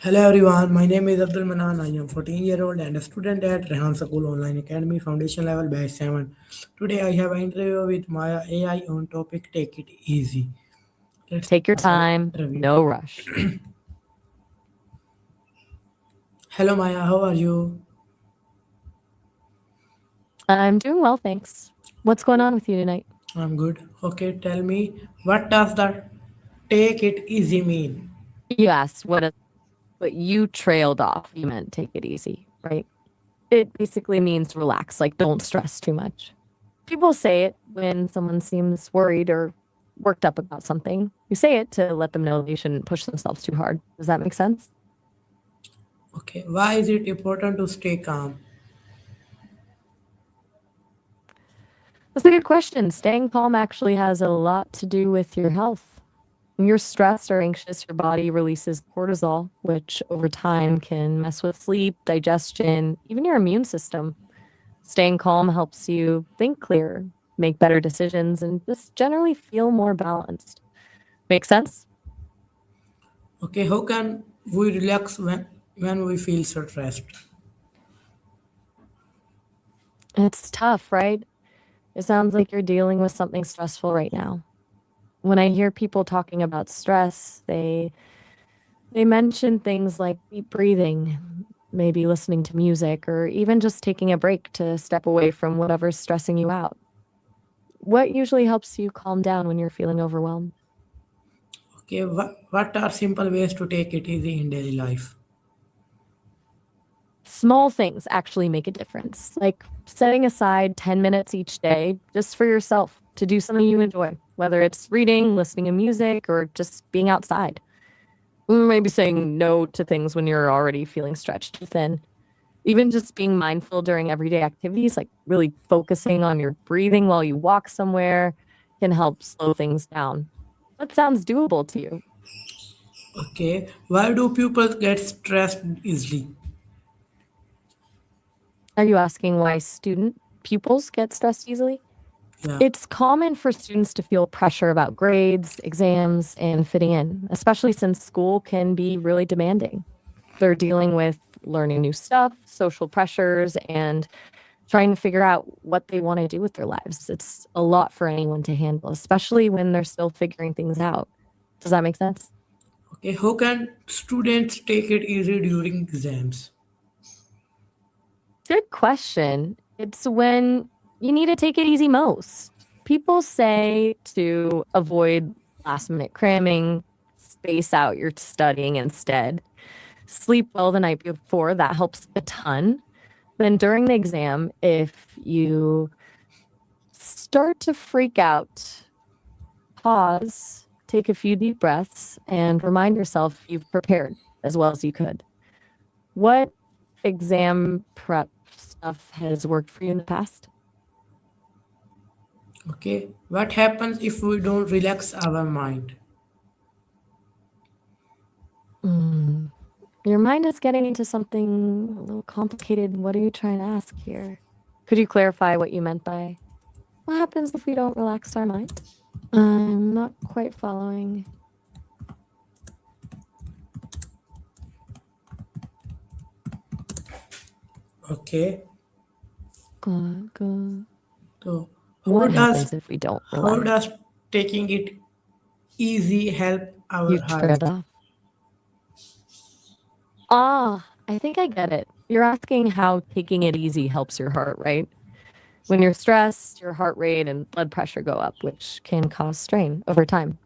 Hello everyone, my name is Abdul Manan. I am 14-year-old and a student at Rehan School Online Academy Foundation Level Batch 7. Today I have an interview with Maya AI on topic Take It Easy. Let's Take your start our time, interview. no rush. Hello Maya, how are you? I'm doing well, thanks. What's going on with you tonight? I'm good. Okay, tell me what does the Take It Easy mean? You asked but you trailed off. You meant take it easy, right? It basically means relax, like don't stress too much. People say it when someone seems worried or worked up about something. You say it to let them know they shouldn't push themselves too hard. Does that make sense? Okay, why is it important to stay calm? That's a good question. Staying calm actually has a lot to do with your health. When you're stressed or anxious, your body releases cortisol, which over time can mess with sleep, digestion, even your immune system. Staying calm helps you think clearer, make better decisions, and just generally feel more balanced. Make sense? Okay, how can we relax when we feel stressed? It's tough, right? It sounds like you're dealing with something stressful right now. When I hear people talking about stress, they mention things like deep breathing, maybe listening to music, or even just taking a break to step away from whatever's stressing you out. What usually helps you calm down when you're feeling overwhelmed? Okay, what are simple ways to take it easy in daily life? Small things actually make a difference, like setting aside 10 minutes each day just for yourself to do something you enjoy, whether it's reading, listening to music, or just being outside. Maybe saying no to things when you're already feeling stretched too thin. Even just being mindful during everyday activities, like really focusing on your breathing while you walk somewhere, can help slow things down. What sounds doable to you? Okay, why do people get stressed easily? Are you asking why student pupils get stressed easily? Yeah, It's common for students to feel pressure about grades, exams, and fitting in, especially since school can be really demanding. They're dealing with learning new stuff, social pressures, and trying to figure out what they want to do with their lives. It's a lot for anyone to handle, especially when they're still figuring things out. Does that make sense? okay, how can students take it easy during exams? Good question. It's when you need to take it easy most. People say to avoid last minute cramming, space out your studying instead, sleep well the night before. That helps a ton. Then during the exam, if you start to freak out, pause, take a few deep breaths, and remind yourself you've prepared as well as you could. What exam prep stuff has worked for you in the past? Okay, what happens if we don't relax our mind? Mm. Your mind is getting into something a little complicated. What are you trying to ask here? Could you clarify what you meant by what happens if we don't relax our mind? I'm not quite following. Okay, Go. so how What does happens if we don't how relax? does taking it easy help You our trailed health? off. I think I get it. You're asking how taking it easy helps your heart, right? When you're stressed, your heart rate and blood pressure go up, which can cause strain over time.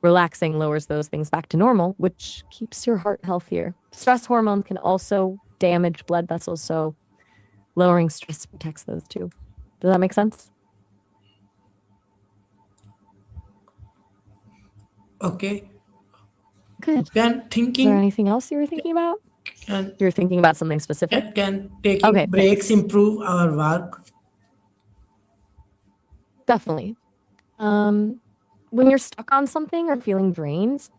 Relaxing lowers those things back to normal, which keeps your heart healthier. Stress hormone can also damage blood vessels, so lowering stress protects those too. Does that make sense? Okay, Good. can Is there thinking anything else you were thinking about? can You're thinking about something specific? can taking Okay, breaks thanks. improve our work? Definitely. Um, when you're stuck on something or feeling drained,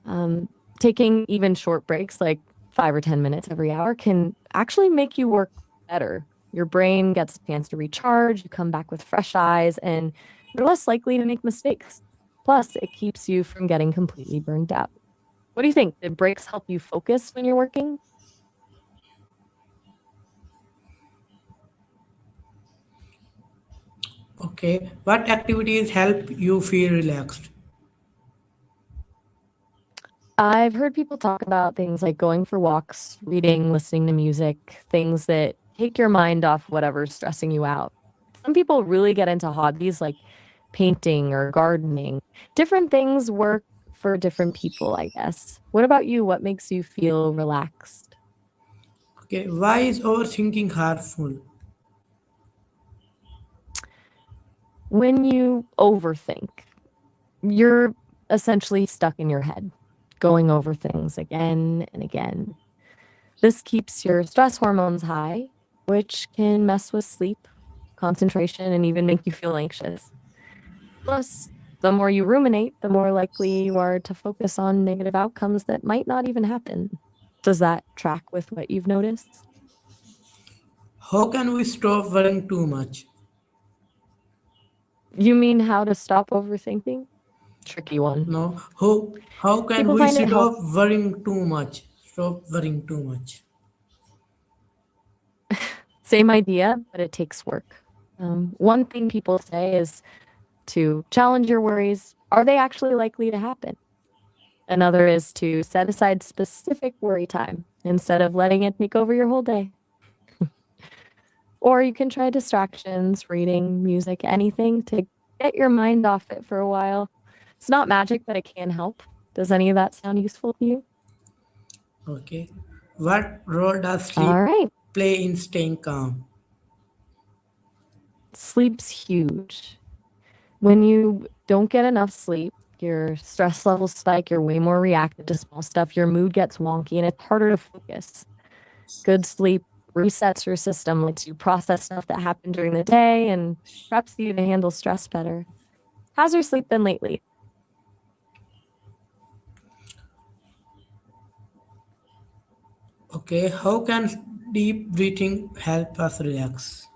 taking even short breaks, like 5 or 10 minutes every hour, can actually make you work better. Your brain gets a chance to recharge, you come back with fresh eyes, and you're less likely to make mistakes. Plus, it keeps you from getting completely burned out. What do you think? Did breaks help you focus when you're working? Okay, what activities help you feel relaxed? I've heard people talk about things like going for walks, reading, listening to music, things that take your mind off whatever's stressing you out. Some people really get into hobbies like painting or gardening. Different things work for different people, I guess. What about you? What makes you feel relaxed? Okay, why is overthinking harmful? When you overthink, you're essentially stuck in your head, going over things again and again. This keeps your stress hormones high, which can mess with sleep, concentration, and even make you feel anxious. Plus, the more you ruminate, the more likely you are to focus on negative outcomes that might not even happen. Does that track with what you've noticed? How can we stop worrying too much? You mean how to stop overthinking? Tricky one. No, how can People we find it help. stop worrying too much? Stop worrying too much. Same idea, but it takes work. One thing people say is to challenge your worries. Are they actually likely to happen? Another is to set aside specific worry time instead of letting it take over your whole day. Or you can try distractions, reading, music, anything to get your mind off it for a while. It's not magic, but it can help. Does any of that sound useful to you? Okay. What role does All sleep right. play in staying calm? Sleep's huge. When you don't get enough sleep, your stress levels spike, you're way more reactive to small stuff, your mood gets wonky, and it's harder to focus. Good sleep resets your system, lets you process stuff that happened during the day, and preps you to handle stress better. How's your sleep been lately? Okay. How can deep breathing help us relax?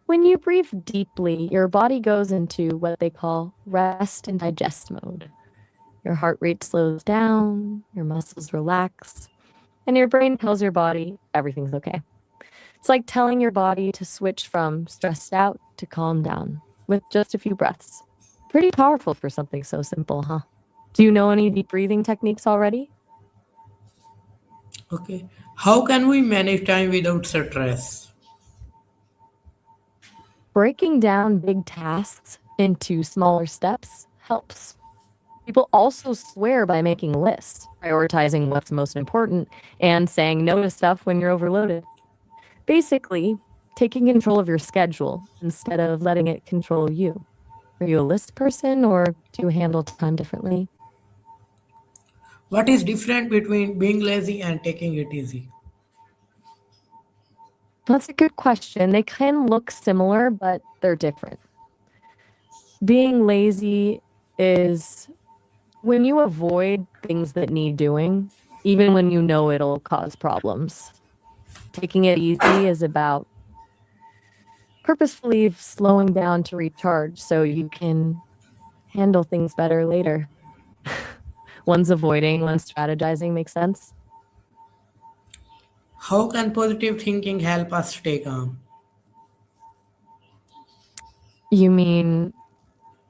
When you breathe deeply, your body goes into what they call rest and digest mode. Your heart rate slows down, your muscles relax, and your brain tells your body everything's okay. It's like telling your body to switch from stressed out to calm down with just a few breaths. Pretty powerful for something so simple, huh? Do you know any deep breathing techniques already? Okay. How can we manage time without stress? Breaking down big tasks into smaller steps helps. People also swear by making lists, prioritizing what's most important, and saying no to stuff when you're overloaded. Basically, taking control of your schedule instead of letting it control you. Are you a list person or do you handle time differently? What is different between being lazy and taking it easy? That's a good question. They can look similar, but they're different. Being lazy is when you avoid things that need doing, even when you know it'll cause problems. Taking it easy is about purposefully slowing down to recharge so you can handle things better later. One's avoiding, one's strategizing. Makes sense? How can positive thinking help us stay calm? You mean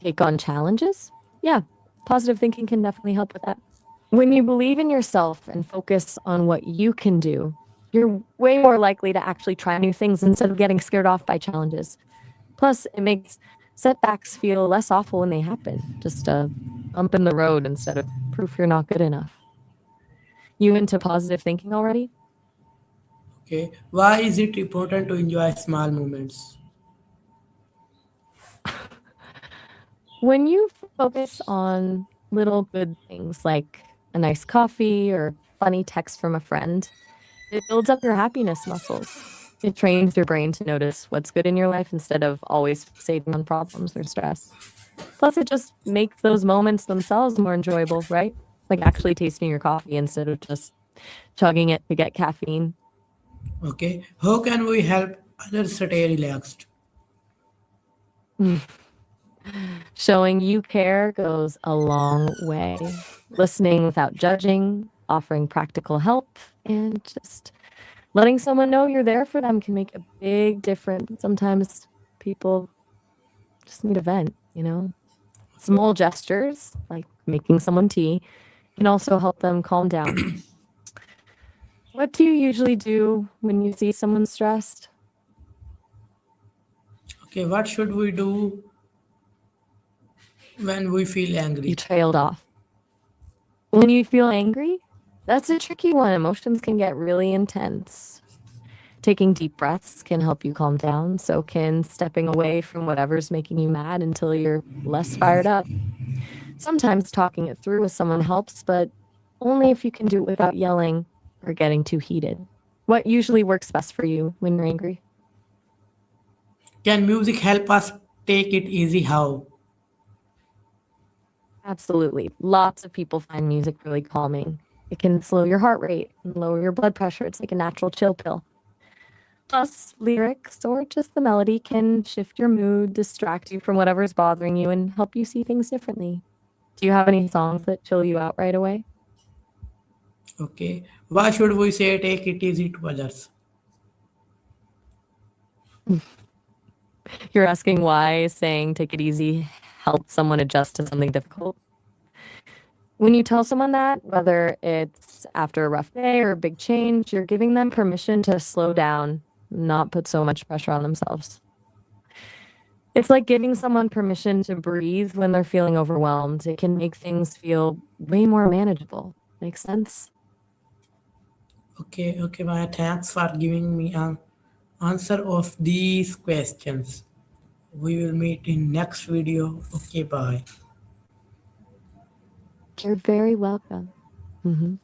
take on challenges? Yeah, positive thinking can definitely help with that. When you believe in yourself and focus on what you can do, you're way more likely to actually try new things instead of getting scared off by challenges. Plus, it makes setbacks feel less awful when they happen. Just a bump in the road instead of proof you're not good enough. You into positive thinking already? Okay. Why is it important to enjoy small moments? When you focus on little good things like a nice coffee or funny text from a friend, it builds up your happiness muscles. It trains your brain to notice what's good in your life instead of always fixating on problems or stress. Plus, it just makes those moments themselves more enjoyable, right? Like actually tasting your coffee instead of just chugging it to get caffeine. Okay. How can we help others stay relaxed? Showing you care goes a long way. Listening without judging, offering practical help, and just letting someone know you're there for them can make a big difference. Sometimes people just need a vent, you know? Small gestures, like making someone tea, can also help them calm down. What do you usually do when you see someone stressed? Okay, what should we do when we feel You angry? trailed off. When you feel angry, that's a tricky one. Emotions can get really intense. Taking deep breaths can help you calm down. So can stepping away from whatever's making you mad until you're less fired up. Sometimes talking it through with someone helps, but only if you can do it without yelling or getting too heated. What usually works best for you when you're angry? Can music help us take it easy? How? Absolutely. Lots of people find music really calming. It can slow your heart rate and lower your blood pressure. It's like a natural chill pill. Plus, lyrics or just the melody can shift your mood, distract you from whatever's bothering you, and help you see things differently. Do you have any songs that chill you out right away? Okay. Why should we say take it easy to others? You're asking why saying take it easy helps someone adjust to something difficult? When you tell someone that, whether it's after a rough day or a big change, you're giving them permission to slow down, not put so much pressure on themselves. It's like giving someone permission to breathe when they're feeling overwhelmed. It can make things feel way more manageable. Makes sense? Okay, okay, Maya, thanks for giving me an answer of these questions. We will meet in next video. Okay, bye. You're very welcome. Sounds